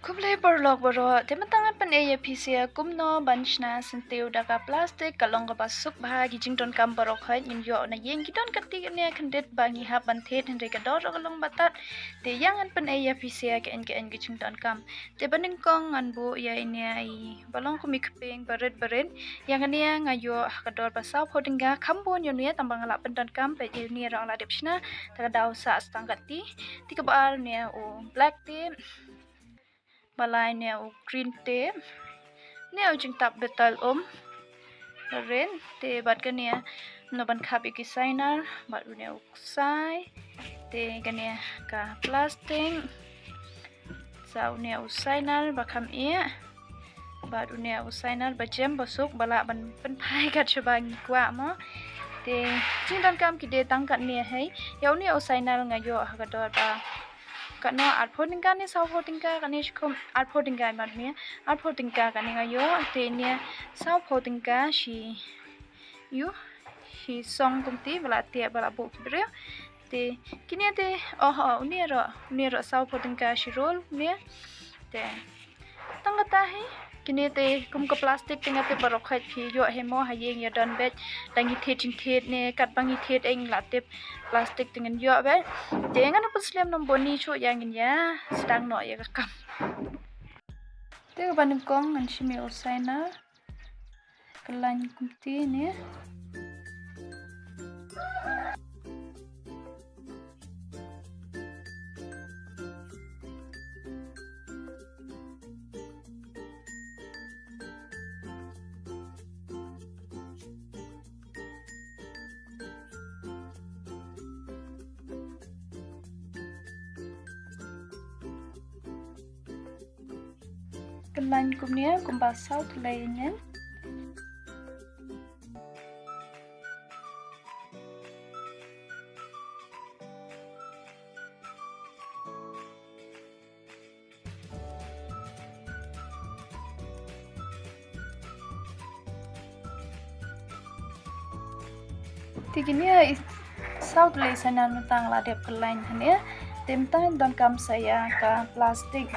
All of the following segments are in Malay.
Kumlay borlog boro temantangan pan eya pisia kumno banchna sentiu daga plastik kalong ka basuk bahagi jington kam borok hai nin yo na yeng gidon kati ne kandet bangi ha banthet henre ka dor kalong batat te yangan pan eya pisia ke en jington kam te baning kong an bu ya ini ai balong ku mikpeng baret yang ania ngayo ka dor basau hodinga kambon yo ne tambang la pendan kam pe ni rang la depsna ta daw sa stangati tikabar ne o black team balai ne o green tape ne o jing tap betal ren te bat kania no ban khabi ki signer bat ne o sai te kania ka plastic sau ne o signer bakam e bat ne o signer ba jem basuk bala ban pen phai ka chbang kwa mo te jing dan kam ki de tang kat ne hai yaw ne o signer ngayo ha dor ba kano arphodingka ni sauphodingka kani shkom arphodingka mat me arphodingka kani ngayo te ne sauphodingka shi yu shi song kumti bala te bala bo kibre te kini te unero sauphodingka shi rol me te tangata hai kini te kum ka plastic tinga te barok khat phi yo hemo hayeng ya don bet tangi thet ne kat bangi thet eng la te plastic tingan yo bet te ngana puslem nom boni cho yang ya sedang no ya kam te banim kong an shimi osaina kelan kumti ne kelan kumnia kumbasau lainnya tigini South Lake sana nutang ladep kelan hanya temtan dan kam saya ka plastik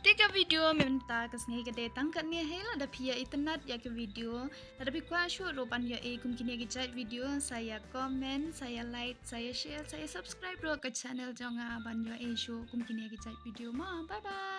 Tiga video minta kesngai gede tangkat ni hela da pia internet ya ke video. Tapi kuah syuk roban ya kini lagi video saya komen, saya like, saya share, saya subscribe ke channel jangan ban ya syuk kini lagi video ma. Bye bye.